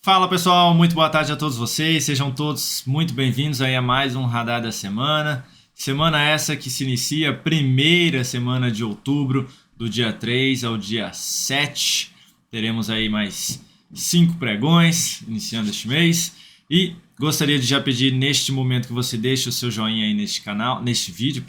Fala pessoal, muito boa tarde a todos vocês, sejam todos muito bem-vindos aí a mais um Radar da Semana. Semana essa que se inicia, primeira semana de outubro, do dia 3 ao dia 7. Teremos aí mais 5 pregões iniciando este mês. E gostaria de já pedir neste momento que você deixe o seu joinha aí neste vídeo,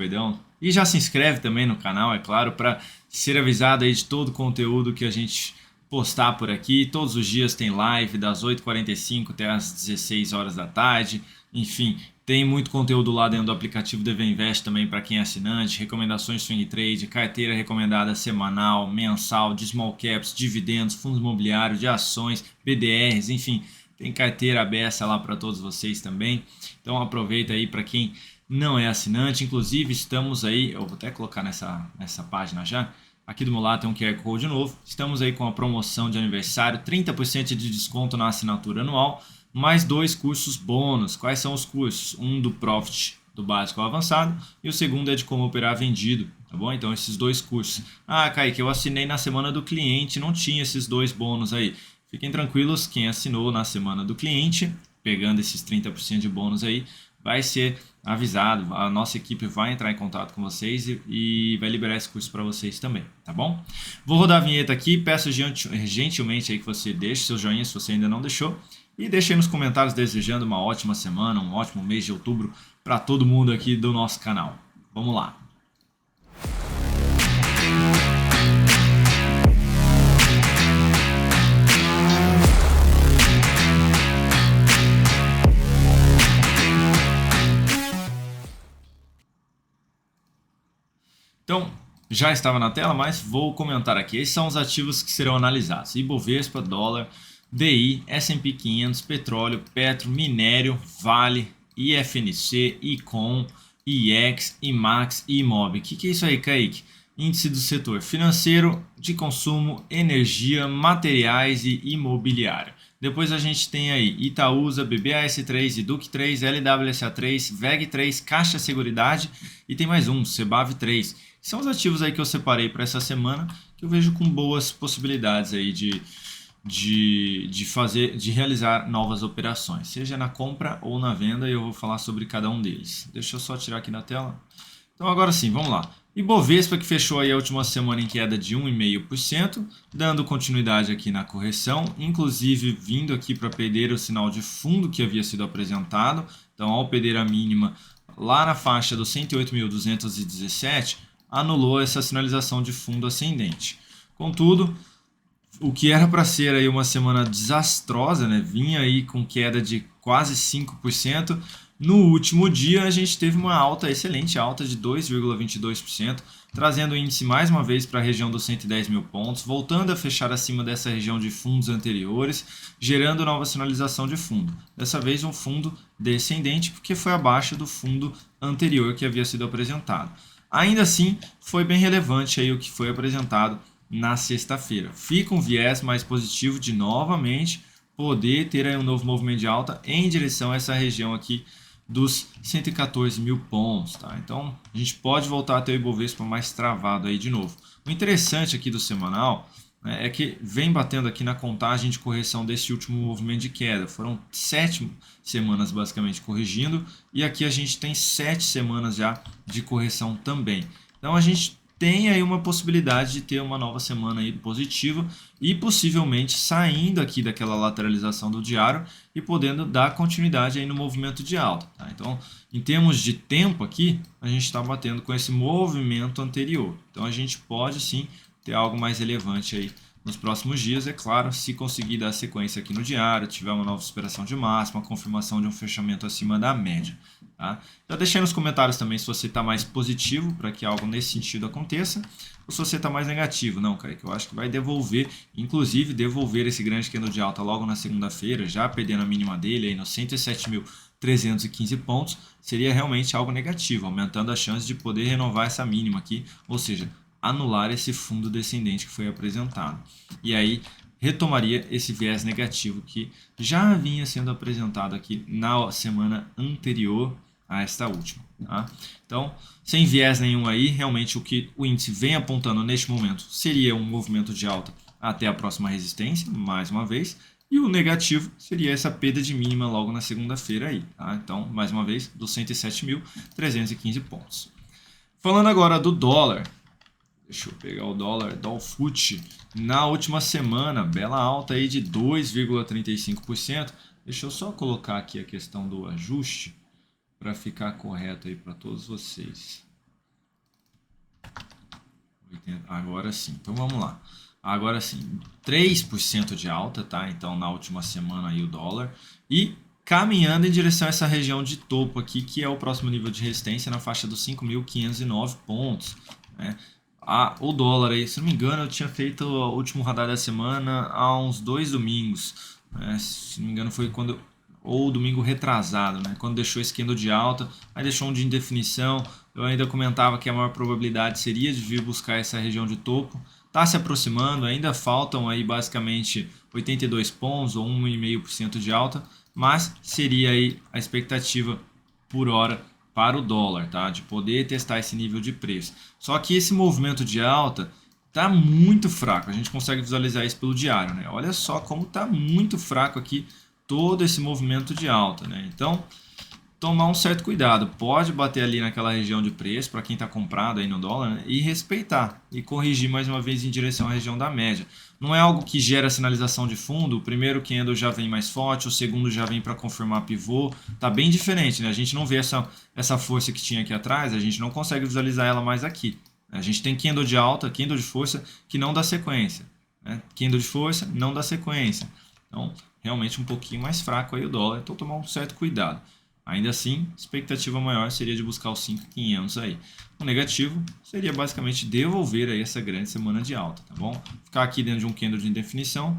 e já se inscreve também no canal, é claro, para ser avisado aí de todo o conteúdo que a gente postar por aqui. Todos os dias tem live das 8h45 até as 16 horas da tarde. Enfim, tem muito conteúdo lá dentro do aplicativo DV Invest também para quem é assinante. Recomendações swing trade, carteira recomendada semanal, mensal, de small caps, dividendos, fundos imobiliários, de ações, BDRs, enfim. Tem carteira aberta lá para todos vocês também. Então aproveita aí para quem não é assinante. Inclusive estamos aí, eu vou até colocar nessa página já. Aqui do meu lado tem um QR Code novo. Estamos aí com a promoção de aniversário, 30% de desconto na assinatura anual, mais 2 cursos bônus. Quais são os cursos? Um do Profit do básico ao avançado e o segundo é de como operar vendido, tá bom? Então esses 2 cursos. Ah, Kaique, eu assinei na semana do cliente, não tinha esses 2 bônus aí. Fiquem tranquilos, quem assinou na semana do cliente, pegando esses 30% de bônus aí, vai ser avisado, a nossa equipe vai entrar em contato com vocês e vai liberar esse curso para vocês também, tá bom? Vou rodar a vinheta aqui, peço gentilmente aí que você deixe seu joinha se você ainda não deixou e deixe aí nos comentários desejando uma ótima semana, um ótimo mês de outubro para todo mundo aqui do nosso canal. Vamos lá! Então, já estava na tela, mas vou comentar aqui. Esses são os ativos que serão analisados: Ibovespa, dólar, DI, S&P 500, petróleo, Petro, minério, Vale, IFNC, ICOM, IEX, IMAX e IMOB. O que é isso aí, Kaique? Índice do setor financeiro, de consumo, energia, materiais e imobiliário. Depois a gente tem aí Itaúsa, BBAS3, Educ3, LWSA3, VEG3, Caixa Seguridade e tem mais um, Cebav3. São os ativos aí que eu separei para essa semana que eu vejo com boas possibilidades aí de realizar novas operações, seja na compra ou na venda, e eu vou falar sobre cada um deles. Deixa eu só tirar aqui da tela. Então agora sim, vamos lá. Ibovespa que fechou aí a última semana em queda de 1,5%, dando continuidade aqui na correção, inclusive vindo aqui para perder o sinal de fundo que havia sido apresentado. Então ao perder a mínima lá na faixa dos 108.217, anulou essa sinalização de fundo ascendente. Contudo, o que era para ser aí uma semana desastrosa, né? Vinha aí com queda de quase 5%. No último dia a gente teve uma alta, excelente alta de 2,22%, trazendo o índice mais uma vez para a região dos 110 mil pontos, voltando a fechar acima dessa região de fundos anteriores, gerando nova sinalização de fundo. Dessa vez um fundo descendente, porque foi abaixo do fundo anterior que havia sido apresentado. Ainda assim, foi bem relevante aí o que foi apresentado na sexta-feira. Fica um viés mais positivo de novamente poder ter aí um novo movimento de alta em direção a essa região aqui dos 114 mil pontos, tá? Então a gente pode voltar a ter o Ibovespa mais travado aí de novo. O interessante aqui do semanal, né, é que vem batendo aqui na contagem de correção desse último movimento de queda. Foram 7 semanas basicamente corrigindo e aqui a gente tem 7 semanas já de correção também. Então a gente tem aí uma possibilidade de ter uma nova semana aí positiva e possivelmente saindo aqui daquela lateralização do diário e podendo dar continuidade aí no movimento de alta, tá? Então, em termos de tempo aqui, a gente está batendo com esse movimento anterior. Então, a gente pode sim ter algo mais relevante aí nos próximos dias, é claro, se conseguir dar sequência aqui no diário, tiver uma nova superação de máxima, uma confirmação de um fechamento acima da média. Tá? Já deixei nos comentários também se você está mais positivo para que algo nesse sentido aconteça, ou se você está mais negativo. Não, cara, que eu acho que vai devolver, inclusive devolver esse grande candle de alta logo na segunda-feira, já perdendo a mínima dele aí nos 107.315 pontos, seria realmente algo negativo, aumentando a chance de poder renovar essa mínima aqui, ou seja, anular esse fundo descendente que foi apresentado. E aí retomaria esse viés negativo que já vinha sendo apresentado aqui na semana anterior a esta última. Tá? Então, sem viés nenhum aí, realmente o que o índice vem apontando neste momento seria um movimento de alta até a próxima resistência, mais uma vez, E o negativo seria essa perda de mínima logo na segunda-feira aí, tá? Então, mais uma vez, dos 107.315 pontos. Falando agora do dólar, deixa eu pegar o dólar, Dolfut, na última semana, bela alta aí de 2,35%. Deixa eu só colocar aqui a questão do ajuste para ficar correto aí para todos vocês. Agora sim, então vamos lá. Agora sim, 3% de alta, tá? Então na última semana aí o dólar. E caminhando em direção a essa região de topo aqui, que é o próximo nível de resistência na faixa dos 5.509 pontos, né? O dólar aí, se não me engano, eu tinha feito o último radar da semana há uns 2 domingos, né? Se não me engano foi quando, ou domingo retrasado, né? Quando deixou esse candle de alta, aí deixou um de indefinição. Eu ainda comentava que a maior probabilidade seria de vir buscar essa região de topo. Está se aproximando, ainda faltam aí basicamente 82 pontos ou 1,5% de alta, mas seria aí a expectativa por hora para o dólar, tá? De poder testar esse nível de preço. Só que esse movimento de alta está muito fraco, a gente consegue visualizar isso pelo diário, né? Olha só como está muito fraco aqui todo esse movimento de alta, né? Então, tomar um certo cuidado. Pode bater ali naquela região de preço para quem está comprado aí no dólar, né? E respeitar e corrigir mais uma vez em direção à região da média. Não é algo que gera sinalização de fundo. O primeiro candle já vem mais forte, o segundo já vem para confirmar pivô. Tá bem diferente, né? A gente não vê essa força que tinha aqui atrás, a gente não consegue visualizar ela mais aqui. A gente tem candle de alta, candle de força que não dá sequência, né? Candle de força não dá sequência. Então, realmente um pouquinho mais fraco aí o dólar. Então, tomar um certo cuidado. Ainda assim, expectativa maior seria de buscar os 5.500 aí. O negativo seria basicamente devolver aí essa grande semana de alta, tá bom? Ficar aqui dentro de um candle de indefinição,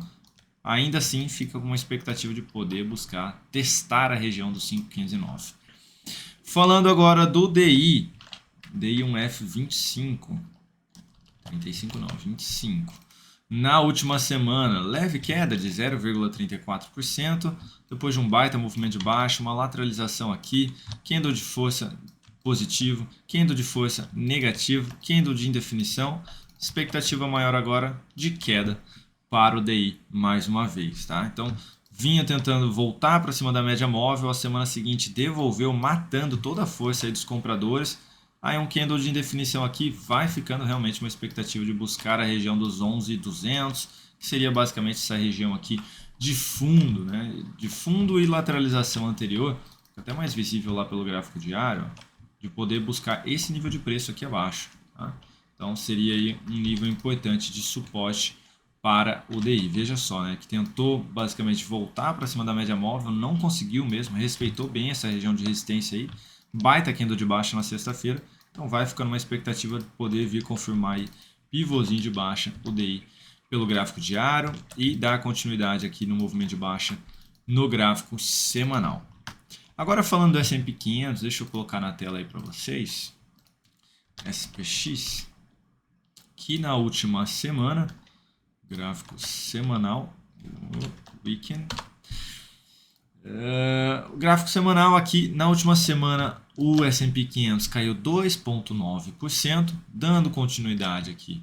ainda assim fica com uma expectativa de poder buscar testar a região dos 5.509. Falando agora do DI, DI1F25, 35 não, 25. Na última semana, leve queda de 0,34%, depois de um baita movimento de baixa, uma lateralização aqui, candle de força positivo, candle de força negativo, candle de indefinição, expectativa maior agora de queda para o DI mais uma vez, tá? Então, vinha tentando voltar para cima da média móvel, a semana seguinte devolveu, matando toda a força aí dos compradores. Aí um candle de indefinição aqui vai ficando realmente uma expectativa de buscar a região dos 11.200, que seria basicamente essa região aqui de fundo, né? De fundo e lateralização anterior, até mais visível lá pelo gráfico diário, ó, de poder buscar esse nível de preço aqui abaixo, tá? Então seria aí um nível importante de suporte para o DI. Veja só, né, que tentou basicamente voltar para cima da média móvel, não conseguiu mesmo, respeitou bem essa região de resistência aí, baita candle de baixa na sexta-feira, então vai ficando uma expectativa de poder vir confirmar aí pivôzinho de baixa o DI pelo gráfico diário e dar continuidade aqui no movimento de baixa no gráfico semanal. Agora falando do S&P 500, deixa eu colocar na tela aí para vocês, SPX, que na última semana, gráfico semanal, weekend, o gráfico semanal aqui, na última semana, o S&P 500 caiu 2,9%, dando continuidade aqui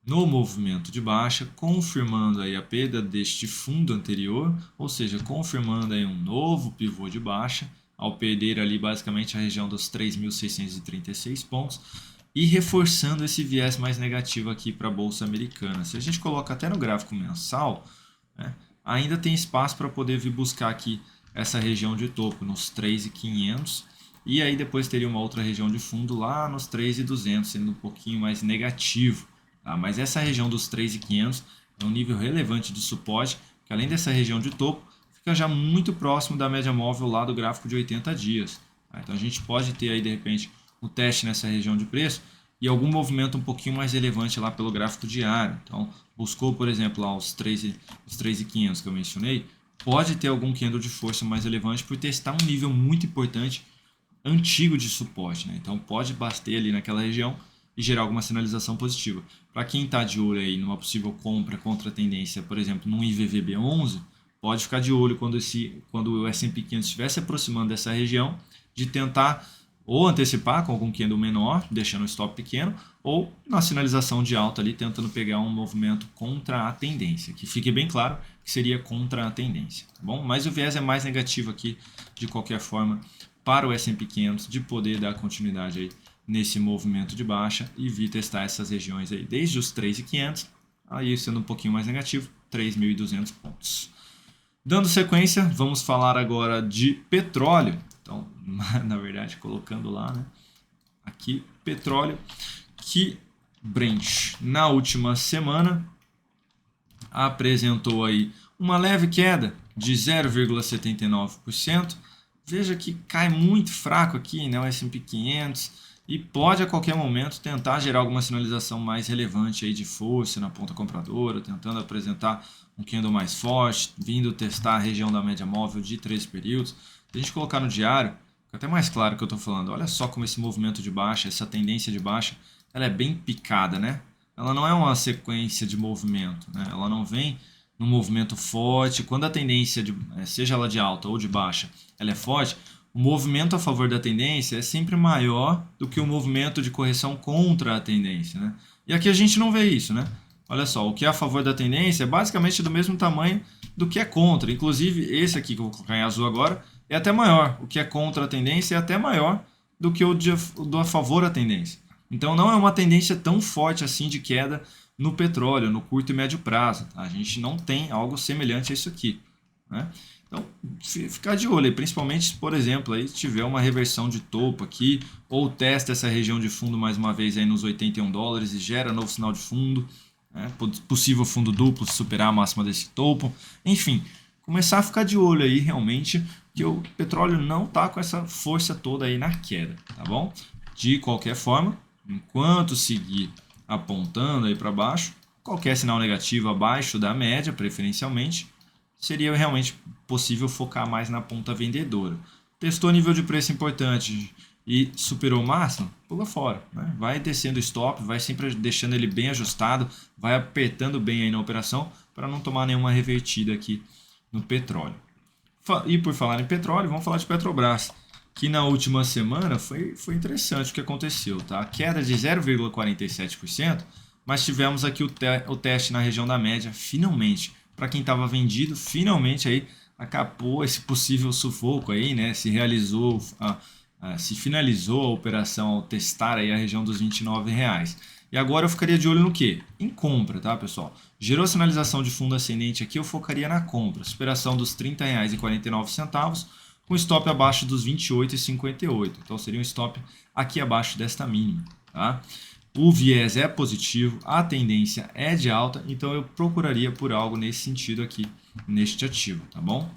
no movimento de baixa, confirmando aí a perda deste fundo anterior, ou seja, confirmando aí um novo pivô de baixa, ao perder ali basicamente a região dos 3.636 pontos, e reforçando esse viés mais negativo aqui para a Bolsa Americana. Se a gente coloca até no gráfico mensal, né, ainda tem espaço para poder vir buscar aqui essa região de topo nos 3.500 e aí depois teria uma outra região de fundo lá nos 3.200, sendo um pouquinho mais negativo, tá? Mas essa região dos 3.500 é um nível relevante de suporte, que além dessa região de topo, fica já muito próximo da média móvel lá do gráfico de 80 dias. Tá? Então a gente pode ter aí de repente um teste nessa região de preço e algum movimento um pouquinho mais relevante lá pelo gráfico diário. Então buscou, por exemplo, lá os 3.500 que eu mencionei, pode ter algum candle de força mais relevante por testar um nível muito importante antigo de suporte, né? Então pode bater ali naquela região e gerar alguma sinalização positiva. Para quem está de olho aí numa possível compra contra a tendência, por exemplo, num IVVB11, pode ficar de olho quando o S&P 500 estiver se aproximando dessa região, de tentar ou antecipar com algum candle menor, deixando o stop pequeno, ou na sinalização de alta ali, tentando pegar um movimento contra a tendência, que fique bem claro que seria contra a tendência, tá bom? Mas o viés é mais negativo aqui, de qualquer forma, para o S&P 500, de poder dar continuidade aí nesse movimento de baixa e vir testar essas regiões aí, desde os 3.500, aí sendo um pouquinho mais negativo, 3.200 pontos. Dando sequência, vamos falar agora de petróleo. Então, na verdade, colocando lá, né? Aqui, petróleo, que Brent, na última semana, apresentou aí uma leve queda de 0,79%. Veja que cai muito fraco aqui, né? O S&P 500, e pode a qualquer momento tentar gerar alguma sinalização mais relevante aí de força na ponta compradora, tentando apresentar um candle mais forte, vindo testar a região da média móvel de 3 períodos. Se a gente colocar no diário, fica até mais claro o que eu estou falando. Olha só como esse movimento de baixa, essa tendência de baixa, ela é bem picada, né? Ela não é uma sequência de movimento, né? Ela não vem num movimento forte. Quando a tendência, seja ela de alta ou de baixa, ela é forte, o movimento a favor da tendência é sempre maior do que o movimento de correção contra a tendência, né? E aqui a gente não vê isso, né? Olha só, o que é a favor da tendência é basicamente do mesmo tamanho do que é contra. Inclusive, esse aqui que eu vou colocar em azul agora é até maior. O que é contra a tendência é até maior do que o do a favor da tendência. Então, não é uma tendência tão forte assim de queda no petróleo, no curto e médio prazo. A gente não tem algo semelhante a isso aqui, né? Então, ficar de olho aí, principalmente se, por exemplo, aí tiver uma reversão de topo aqui, ou testa essa região de fundo mais uma vez aí nos $81 e gera novo sinal de fundo, né? Possível fundo duplo se superar a máxima desse topo. Enfim, começar a ficar de olho aí realmente, que o petróleo não está com essa força toda aí na queda, tá bom? De qualquer forma, enquanto seguir apontando aí para baixo, qualquer sinal negativo abaixo da média, preferencialmente, seria realmente possível focar mais na ponta vendedora. Testou nível de preço importante e superou o máximo, pula fora, né? Vai descendo o stop, vai sempre deixando ele bem ajustado, vai apertando bem aí na operação para não tomar nenhuma revertida aqui no petróleo. E por falar em petróleo, vamos falar de Petrobras, que na última semana foi interessante o que aconteceu, tá? Queda de 0,47%, mas tivemos aqui o teste na região da média, finalmente. Para quem estava vendido, finalmente aí acabou esse possível sufoco aí, né? Se finalizou a operação ao testar aí a região dos R$29. E agora eu ficaria de olho no quê? Em compra, tá, pessoal? Gerou sinalização de fundo ascendente aqui, eu focaria na compra. Superação dos R$30,49, com stop abaixo dos R$28,58. Então seria um stop aqui abaixo desta mínima, tá? O viés é positivo, a tendência é de alta, então eu procuraria por algo nesse sentido aqui, neste ativo, tá bom?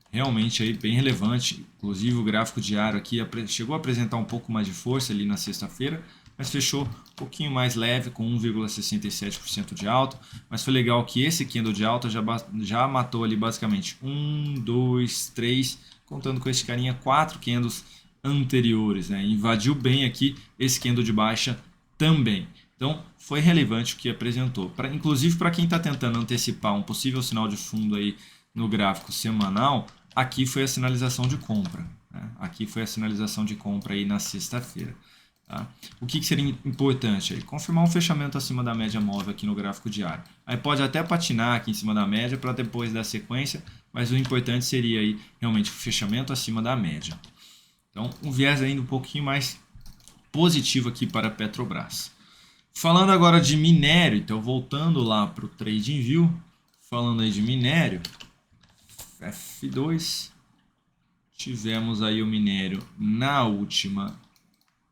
Realmente aí bem relevante, inclusive o gráfico diário aqui chegou a apresentar um pouco mais de força ali na sexta-feira, mas fechou um pouquinho mais leve, com 1,67% de alta, mas foi legal que esse candle de alta já matou ali basicamente 1, 2, 3, contando com esse carinha, 4 candles anteriores, né? Invadiu bem aqui esse candle de baixa também. Então, foi relevante o que apresentou. Inclusive, para quem está tentando antecipar um possível sinal de fundo aí no gráfico semanal, aqui foi a sinalização de compra, né? Aqui foi a sinalização de compra aí na sexta-feira. Tá? O que seria importante aí? Confirmar um fechamento acima da média móvel aqui no gráfico diário. Aí pode até patinar aqui em cima da média para depois dar sequência, mas o importante seria aí realmente o fechamento acima da média. Então, um viés ainda um pouquinho mais positivo aqui para a Petrobras. Falando agora de minério, então voltando lá para o TradingView, falando aí de minério, F2, tivemos aí o minério na última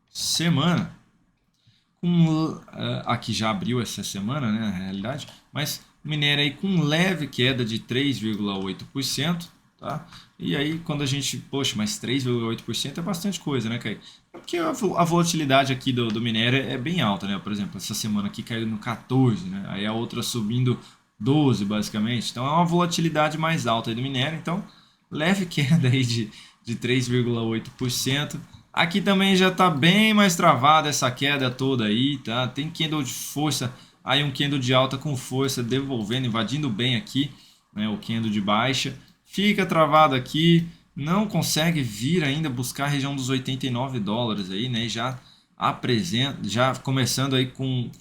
semana, aqui já abriu essa semana, né, na realidade, mas o minério aí com leve queda de 3,8%, tá? E aí quando a gente, poxa, mas 3,8% é bastante coisa, né, Caio? É porque a volatilidade aqui do minério é bem alta, né? Por exemplo, essa semana aqui caiu no 14, né? Aí a outra subindo 12 basicamente, então é uma volatilidade mais alta aí do minério, então leve queda aí de 3,8%. Aqui também já está bem mais travada essa queda toda aí, tá? Tem candle de força, aí um candle de alta com força devolvendo, invadindo bem aqui, né? O candle de baixa. Fica travado aqui, não consegue vir ainda buscar a região dos 89 dólares aí, né? E já apresenta, já começando aí com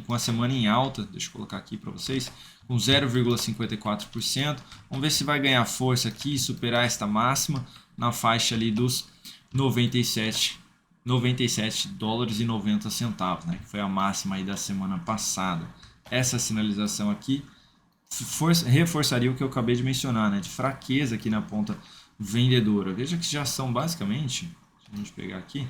a semana em alta, deixa eu colocar aqui para vocês, com 0,54%. Vamos ver se vai ganhar força aqui e superar esta máxima na faixa ali dos 97 dólares e 90 centavos, né? Que foi a máxima aí da semana passada. Essa sinalização aqui reforçaria o que eu acabei de mencionar, né? De fraqueza aqui na ponta vendedora. Veja que já são basicamente, se a gente pegar aqui,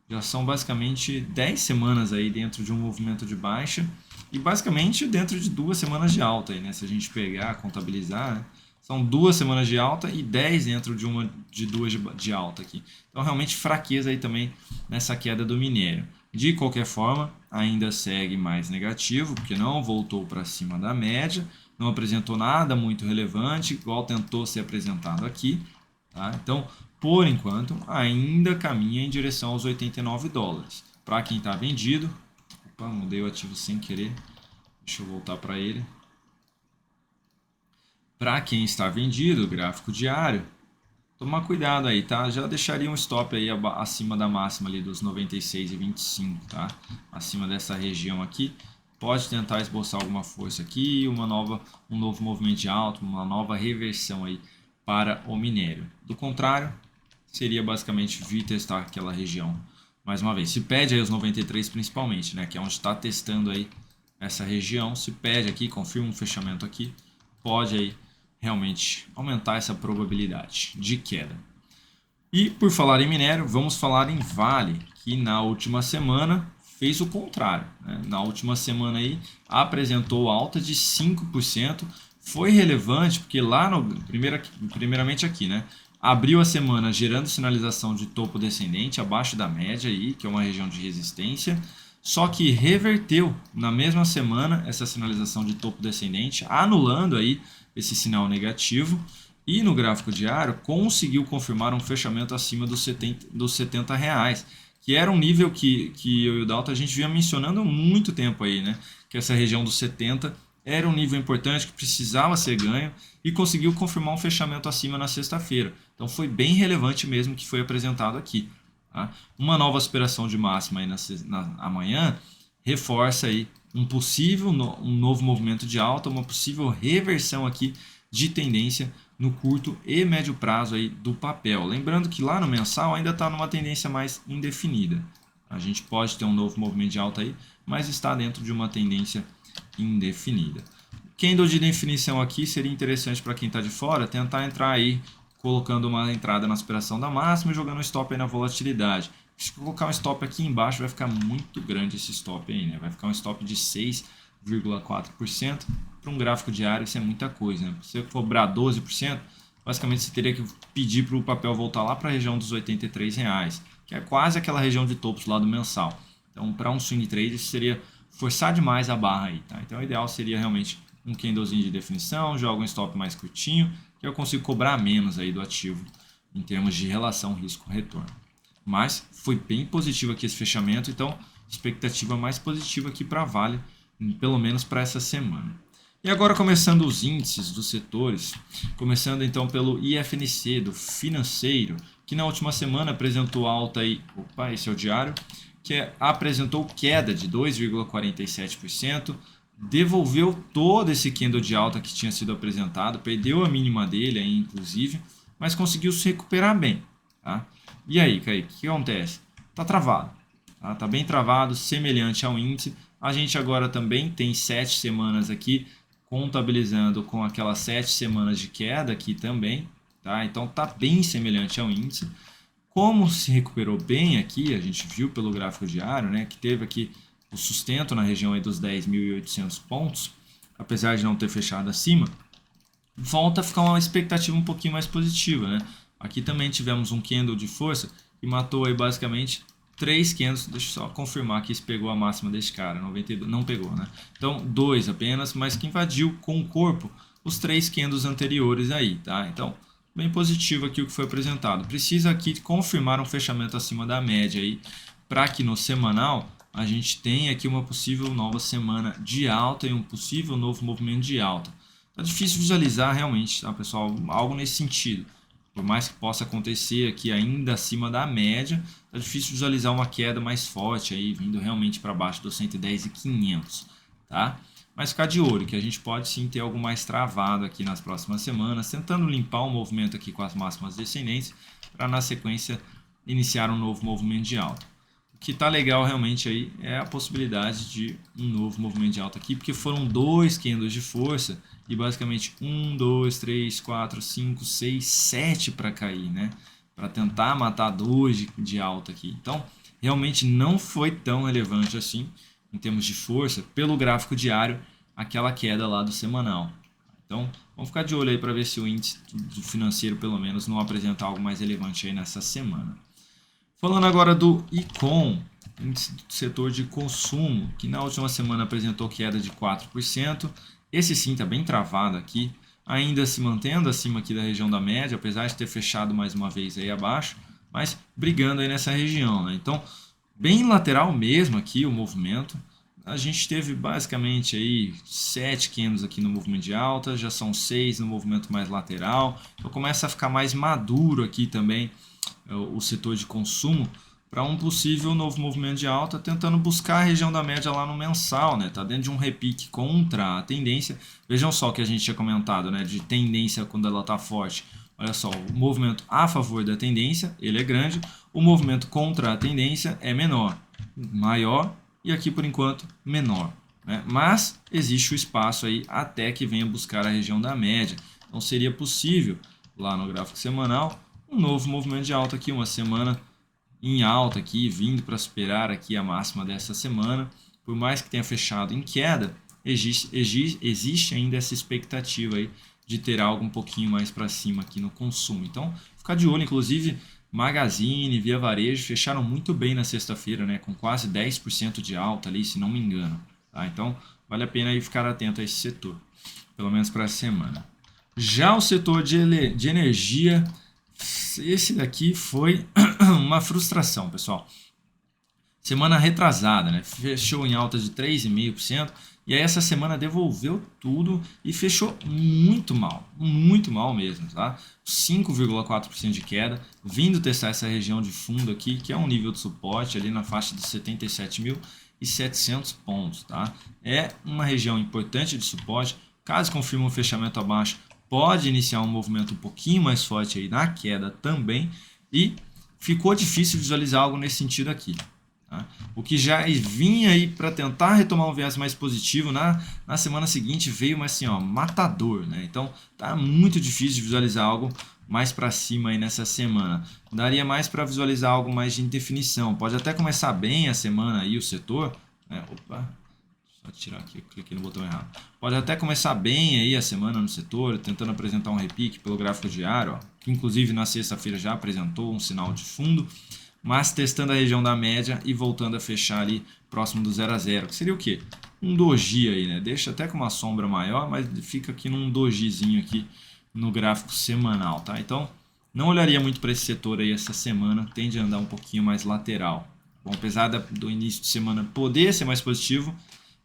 já são basicamente 10 semanas aí dentro de um movimento de baixa e basicamente dentro de 2 semanas de alta aí, né? Se a gente pegar, contabilizar, né? São 2 semanas de alta e 10 dentro de 2 de alta aqui. Então realmente fraqueza aí também nessa queda do minério. De qualquer forma, ainda segue mais negativo, porque não voltou para cima da média, não apresentou nada muito relevante, igual tentou ser apresentado aqui. Tá? Então, por enquanto, ainda caminha em direção aos 89 dólares. Para quem está vendido, opa, mudei o ativo sem querer, deixa eu voltar para ele. Para quem está vendido, gráfico diário, tomar cuidado aí, tá? Já deixaria um stop aí acima da máxima ali dos 96,25, tá? Acima dessa região aqui. Pode tentar esboçar alguma força aqui, um novo movimento de alta, uma nova reversão aí para o minério. Do contrário, seria basicamente vir testar aquela região. Mais uma vez, se pede aí os 93 principalmente, né? Que é onde está testando aí essa região. Se pede aqui, confirma um fechamento aqui, pode aí realmente aumentar essa probabilidade de queda. E por falar em minério, vamos falar em Vale, que na última semana fez o contrário, né? Na última semana aí apresentou alta de 5%, foi relevante porque lá primeiramente aqui, né? Abriu a semana gerando sinalização de topo descendente abaixo da média aí, que é uma região de resistência. Só que reverteu na mesma semana essa sinalização de topo descendente, anulando aí esse sinal negativo, e no gráfico diário conseguiu confirmar um fechamento acima dos 70 reais, que era um nível que eu e o Dalton a gente vinha mencionando há muito tempo aí, né? Que essa região dos 70 era um nível importante que precisava ser ganho e conseguiu confirmar um fechamento acima na sexta-feira. Então foi bem relevante mesmo que foi apresentado aqui. Tá? Uma nova superação de máxima aí amanhã reforça aí um novo movimento de alta, uma possível reversão aqui de tendência no curto e médio prazo aí do papel. Lembrando que lá no mensal ainda está numa tendência mais indefinida. A gente pode ter um novo movimento de alta aí, mas está dentro de uma tendência indefinida. Candle de definição aqui seria interessante para quem está de fora tentar entrar aí colocando uma entrada na superação da máxima e jogando um stop aí na volatilidade. Se colocar um stop aqui embaixo vai ficar muito grande esse stop aí, né? Vai ficar um stop de 6,4%. Para um gráfico diário isso é muita coisa, né? Se você cobrar 12%, basicamente você teria que pedir para o papel voltar lá para a região dos R$83, que é quase aquela região de topos lá do mensal. Então, para um swing trade, isso seria forçar demais a barra aí, tá? Então, o ideal seria realmente um candlezinho de definição, joga um stop mais curtinho, que eu consigo cobrar menos aí do ativo em termos de relação risco-retorno. Mas foi bem positivo aqui esse fechamento, então expectativa mais positiva aqui para a Vale, pelo menos para essa semana. E agora começando os índices dos setores, começando então pelo IFNC, do financeiro, que na última semana apresentou alta aí, esse é o diário, que apresentou queda de 2,47%, devolveu todo esse candle de alta que tinha sido apresentado, perdeu a mínima dele aí, inclusive, mas conseguiu se recuperar bem. Tá? E aí, Kaique, o que acontece? Está travado, tá bem travado, semelhante ao índice. A gente agora também tem 7 semanas aqui, contabilizando com aquelas 7 semanas de queda aqui também, tá? Então está bem semelhante ao índice. Como se recuperou bem aqui, a gente viu pelo gráfico diário, né, que teve aqui o sustento na região aí dos 10.800 pontos, apesar de não ter fechado acima, volta a ficar uma expectativa um pouquinho mais positiva, né? Aqui também tivemos um candle de força que matou aí basicamente 3 candles, deixa eu só confirmar que se pegou a máxima desse cara, 92, não pegou, né? Então 2 apenas, mas que invadiu com o corpo os 3 candles anteriores aí, tá? Então bem positivo aqui o que foi apresentado. Precisa aqui confirmar um fechamento acima da média aí, para que no semanal a gente tenha aqui uma possível nova semana de alta e um possível novo movimento de alta. Tá difícil visualizar realmente, tá, pessoal? Algo nesse sentido, Por mais que possa acontecer aqui ainda acima da média, tá difícil visualizar uma queda mais forte aí, vindo realmente para baixo dos 110.500, tá? Mas ficar de olho, que a gente pode sim ter algo mais travado aqui nas próximas semanas, tentando limpar o movimento aqui com as máximas descendentes, para na sequência iniciar um novo movimento de alta. O que está legal realmente aí é a possibilidade de um novo movimento de alta aqui, porque foram 2 candles de força e basicamente 1, 2, 3, 4, 5, 6, 7 para cair, né? Para tentar matar 2 de alta aqui. Então, realmente não foi tão relevante assim, em termos de força, pelo gráfico diário, aquela queda lá do semanal. Então, vamos ficar de olho aí para ver se o índice do financeiro, pelo menos, não apresenta algo mais relevante aí nessa semana. Falando agora do ICON, índice do setor de consumo, que na última semana apresentou queda de 4%. Esse sim está bem travado aqui, ainda se mantendo acima aqui da região da média, apesar de ter fechado mais uma vez aí abaixo, mas brigando aí nessa região, né? Então, bem lateral mesmo aqui o movimento. A gente teve basicamente aí 7 candles aqui no movimento de alta, já são 6 no movimento mais lateral. Então começa a ficar mais maduro aqui também o setor de consumo para um possível novo movimento de alta, tentando buscar a região da média lá no mensal, né? Tá dentro de um repique contra a tendência. Vejam só o que a gente tinha comentado, né? De tendência quando ela tá forte. Olha só, o movimento a favor da tendência, ele é grande. O movimento contra a tendência é menor, maior e aqui por enquanto menor, né? Mas existe o espaço aí até que venha buscar a região da média. Então seria possível lá no gráfico semanal um novo movimento de alta aqui, uma semana em alta aqui, vindo para superar aqui a máxima dessa semana. Por mais que tenha fechado em queda, existe ainda essa expectativa aí de ter algo um pouquinho mais para cima aqui no consumo. Então, ficar de olho, inclusive Magazine, Via Varejo fecharam muito bem na sexta-feira, né, com quase 10% de alta ali, se não me engano. Tá? Então, vale a pena aí ficar atento a esse setor, pelo menos para a semana. Já o setor de energia, esse daqui foi uma frustração, pessoal. Semana retrasada, né? Fechou em alta de 3,5%. E aí essa semana devolveu tudo e fechou muito mal mesmo, tá? 5,4% de queda, vindo testar essa região de fundo aqui, que é um nível de suporte ali na faixa de 77.700 pontos, tá? É uma região importante de suporte. Caso confirme um fechamento abaixo, pode iniciar um movimento um pouquinho mais forte aí na queda também, e ficou difícil visualizar algo nesse sentido aqui. Tá? O que já vinha aí para tentar retomar um viés mais positivo, na semana seguinte veio mas assim, ó, matador, né? Então tá muito difícil de visualizar algo mais para cima aí nessa semana. Daria mais para visualizar algo mais de indefinição. Pode até começar bem a semana aí o setor, né? Opa, só tirar aqui, eu cliquei no botão errado. Pode até começar bem aí a semana no setor, tentando apresentar um repique pelo gráfico diário, ó, que inclusive na sexta-feira já apresentou um sinal de fundo, mas testando a região da média e voltando a fechar ali próximo do 0 a 0, que seria o quê? Um doji aí, né? Deixa até com uma sombra maior, mas fica aqui num dojizinho aqui no gráfico semanal, tá? Então, não olharia muito para esse setor aí essa semana, tende a andar um pouquinho mais lateral. Bom, apesar do início de semana poder ser mais positivo,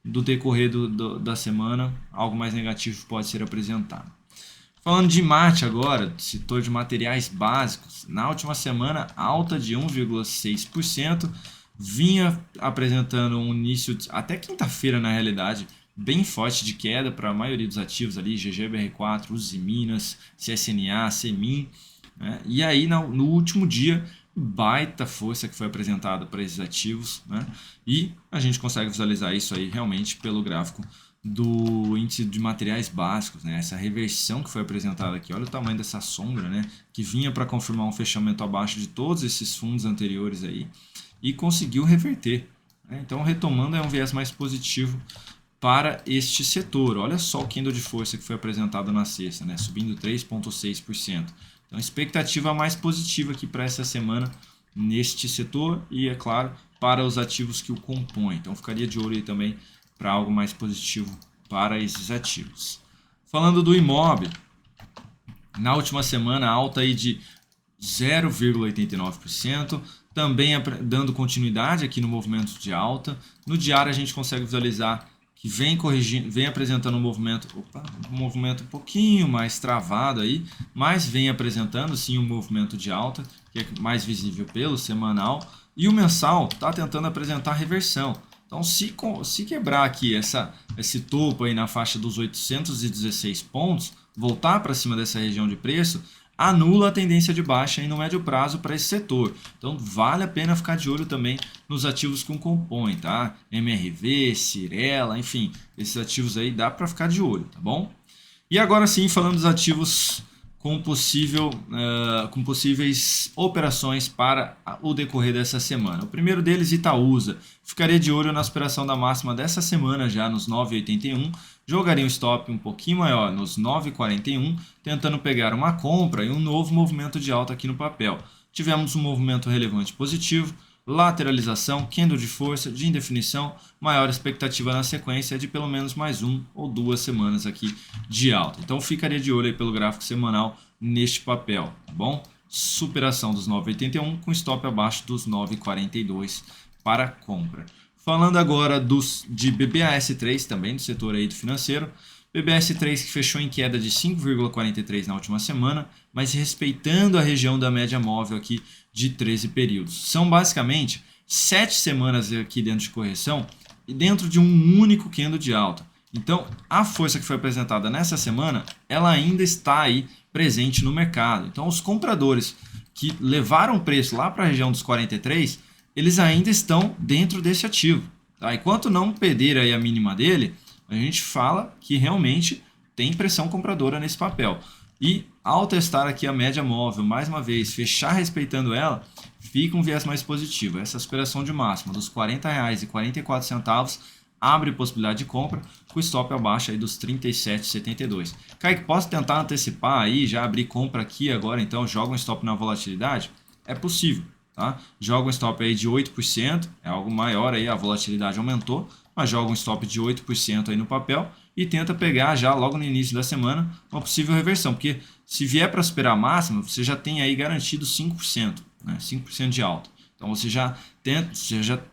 do decorrer da semana, algo mais negativo pode ser apresentado. Falando de mate agora, setor de materiais básicos, na última semana alta de 1,6%, vinha apresentando um início, até quinta-feira na realidade, bem forte de queda para a maioria dos ativos ali, GGBR4, Usiminas, CSNA, Semin, né? E aí no último dia, baita força que foi apresentada para esses ativos, né? E a gente consegue visualizar isso aí realmente pelo gráfico do índice de materiais básicos, né? Essa reversão que foi apresentada aqui, olha o tamanho dessa sombra, né? Que vinha para confirmar um fechamento abaixo de todos esses fundos anteriores aí e conseguiu reverter, né? Então, retomando, é um viés mais positivo para este setor. Olha só o candle de força que foi apresentado na sexta, né? Subindo 3,6%. Então, expectativa mais positiva aqui para essa semana neste setor e, é claro, para os ativos que o compõem. Então, ficaria de olho aí também para algo mais positivo para esses ativos. Falando do Imob, na última semana alta aí de 0,89%, também dando continuidade aqui no movimento de alta. No diário a gente consegue visualizar que vem corrigindo, vem apresentando um movimento um pouquinho mais travado aí, mas vem apresentando sim um movimento de alta, que é mais visível pelo semanal, e o mensal está tentando apresentar reversão. Então, se quebrar aqui esse topo aí na faixa dos 816 pontos, voltar para cima dessa região de preço, anula a tendência de baixa aí no médio prazo para esse setor. Então, vale a pena ficar de olho também nos ativos que compõem, tá? MRV, Cirela, enfim, esses ativos aí dá para ficar de olho, tá bom? E agora sim, falando dos ativos com possíveis operações para o decorrer dessa semana. O primeiro deles, Itaúsa. Ficaria de olho na superação da máxima dessa semana já nos 9,81. Jogaria um stop um pouquinho maior nos 9,41, tentando pegar uma compra e um novo movimento de alta aqui no papel. Tivemos um movimento relevante positivo, lateralização, candle de força, de indefinição, maior expectativa na sequência é de pelo menos mais 1 ou 2 semanas aqui de alta. Então ficaria de olho aí pelo gráfico semanal neste papel, tá bom? Superação dos 9,81 com stop abaixo dos 9,42 para compra. Falando agora de BBAS3, também do setor aí do financeiro, BBAS3 que fechou em queda de 5,43 na última semana, mas respeitando a região da média móvel aqui de 13 períodos. São basicamente 7 semanas aqui dentro de correção e dentro de um único candle de alta. Então, a força que foi apresentada nessa semana, ela ainda está aí presente no mercado. Então, os compradores que levaram o preço lá para a região dos 43, eles ainda estão dentro desse ativo. Tá? Enquanto não perder aí a mínima dele, a gente fala que realmente tem pressão compradora nesse papel. E ao testar aqui a média móvel, mais uma vez, fechar respeitando ela, fica um viés mais positivo. Essa superação de máxima dos R$ 40,44 abre possibilidade de compra com stop abaixo aí dos 37,72. Kaique, posso tentar antecipar aí, já abrir compra aqui agora, então joga um stop na volatilidade? É possível, tá? Joga um stop aí de 8%, é algo maior aí, a volatilidade aumentou, mas joga um stop de 8% aí no papel e tenta pegar já logo no início da semana uma possível reversão, porque se vier para superar a máxima, você já tem aí garantido 5%, né? 5% de alta. Então você já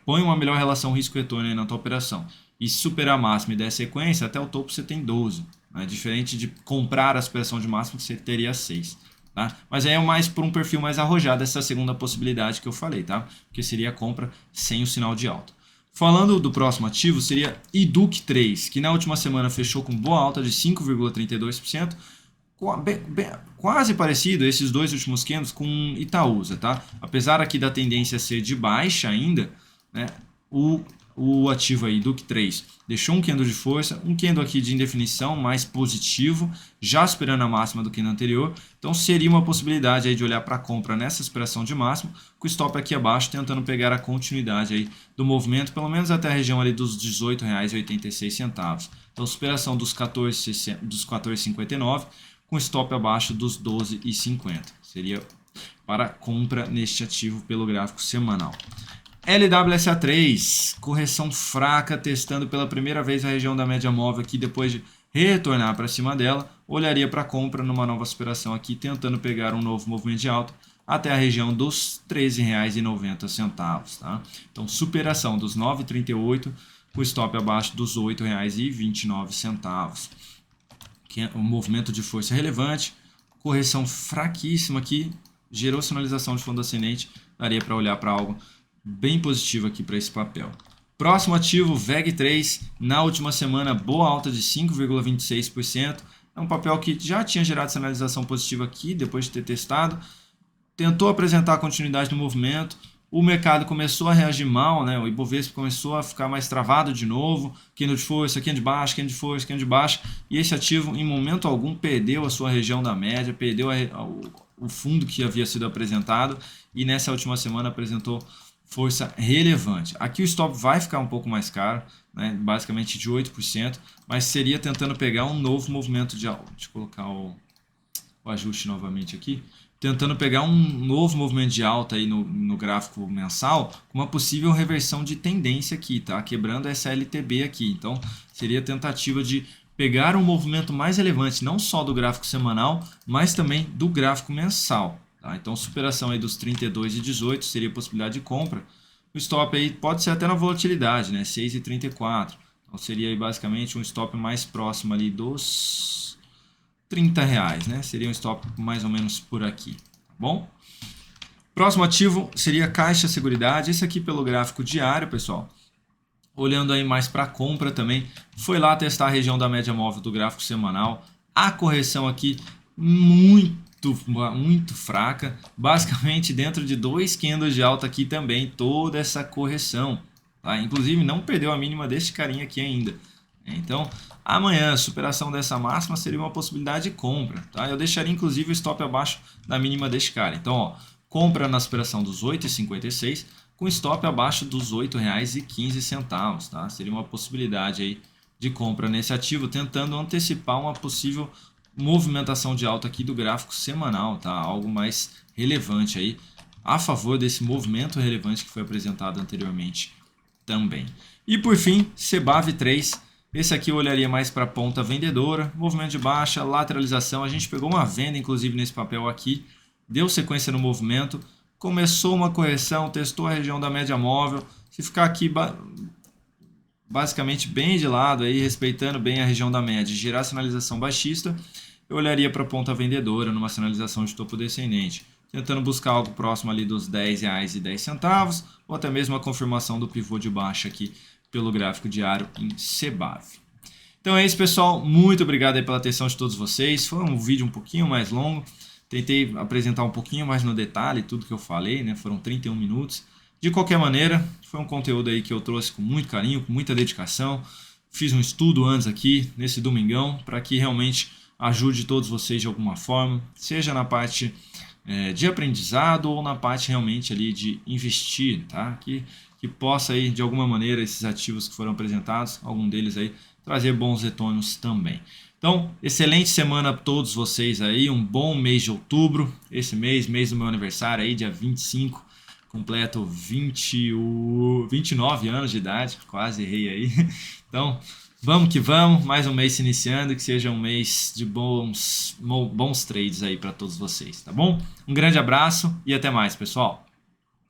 põe uma melhor relação risco-retorno aí na tua operação. E se superar a máxima e der sequência, até o topo você tem 12. Né? Diferente de comprar a superação de máxima que você teria 6. Tá? Mas aí é mais por um perfil mais arrojado essa segunda possibilidade que eu falei, tá? Porque seria a compra sem o sinal de alta. Falando do próximo ativo, seria IDUC3, que na última semana fechou com boa alta de 5,32%, quase parecido esses dois últimos candles com Itaúsa, tá? Apesar aqui da tendência ser de baixa ainda, né? O ativo aí, IDUC3, deixou um candle de força, um candle aqui de indefinição mais positivo, já superando a máxima do candle anterior. Então seria uma possibilidade aí de olhar para a compra nessa superação de máximo, com o stop aqui abaixo, tentando pegar a continuidade aí do movimento, pelo menos até a região ali dos R$ 18,86. Então superação dos 14,59, com stop abaixo dos 12,50. Seria para compra neste ativo pelo gráfico semanal. LWSA3, correção fraca, testando pela primeira vez a região da média móvel aqui, depois de retornar para cima dela, olharia para compra numa nova superação aqui, tentando pegar um novo movimento de alta até a região dos R$ 13,90. Tá? Então, superação dos 9,38, com stop abaixo dos R$ 8,29. Um movimento de força relevante, correção fraquíssima aqui, gerou sinalização de fundo ascendente, daria para olhar para algo bem positivo aqui para esse papel. Próximo ativo, VEG3, na última semana, boa alta de 5,26%. É um papel que já tinha gerado sinalização positiva aqui, depois de ter testado. Tentou apresentar a continuidade do movimento. O mercado começou a reagir mal, né? O Ibovespa começou a ficar mais travado de novo. Candle de força, candle de baixa, candle de força, candle de baixa. E esse ativo, em momento algum, perdeu a sua região da média, perdeu o fundo que havia sido apresentado. E nessa última semana apresentou força relevante. Aqui o stop vai ficar um pouco mais caro, né? Basicamente de 8%, mas seria tentando pegar um novo movimento de alta. Deixa eu colocar o ajuste novamente aqui. Tentando pegar um novo movimento de alta aí no gráfico mensal, com uma possível reversão de tendência aqui, tá? Quebrando essa LTB aqui. Então, seria tentativa de pegar um movimento mais relevante, não só do gráfico semanal, mas também do gráfico mensal. Tá? Então, superação aí dos 32,18 seria possibilidade de compra. O stop aí pode ser até na volatilidade, né? 6,34. Então seria aí basicamente um stop mais próximo ali dos R$ 30, né? Seria um stop mais ou menos por aqui, tá bom? Próximo ativo seria Caixa Seguridade. Esse aqui pelo gráfico diário, pessoal. Olhando aí mais para compra também, foi lá testar a região da média móvel do gráfico semanal. A correção aqui muito fraca, basicamente dentro de 2 candles de alta aqui também, toda essa correção, tá? Inclusive não perdeu a mínima deste carinha aqui ainda. Então, amanhã, a superação dessa máxima seria uma possibilidade de compra, tá? Eu deixaria inclusive o stop abaixo da mínima deste cara. Então, ó, compra na superação dos 8,56 com stop abaixo dos R$ 8,15, tá? Seria uma possibilidade aí de compra nesse ativo, tentando antecipar uma possível movimentação de alta aqui do gráfico semanal, tá? Algo mais relevante aí, a favor desse movimento relevante que foi apresentado anteriormente também. E por fim, CBAV3, esse aqui eu olharia mais para a ponta vendedora, movimento de baixa, lateralização, a gente pegou uma venda inclusive nesse papel aqui, deu sequência no movimento, começou uma correção, testou a região da média móvel, se ficar aqui basicamente bem de lado, aí, respeitando bem a região da média, girar sinalização baixista, eu olharia para a ponta vendedora numa sinalização de topo descendente, tentando buscar algo próximo ali dos R$10,10, ou até mesmo a confirmação do pivô de baixa aqui pelo gráfico diário em CBAV. Então é isso, pessoal, muito obrigado aí pela atenção de todos vocês, foi um vídeo um pouquinho mais longo, tentei apresentar um pouquinho mais no detalhe tudo que eu falei, né? Foram 31 minutos. De qualquer maneira, foi um conteúdo aí que eu trouxe com muito carinho, com muita dedicação. Fiz um estudo antes aqui, nesse domingão, para que realmente ajude todos vocês de alguma forma, seja na parte de aprendizado ou na parte realmente ali de investir, tá? Que possa aí, de alguma maneira, esses ativos que foram apresentados, algum deles aí, trazer bons retornos também. Então, excelente semana a todos vocês aí, um bom mês de outubro, esse mês do meu aniversário aí, dia 25, completo 29 anos de idade, quase errei aí. Então, vamos que vamos, mais um mês se iniciando, que seja um mês de bons trades aí para todos vocês, tá bom? Um grande abraço e até mais, pessoal!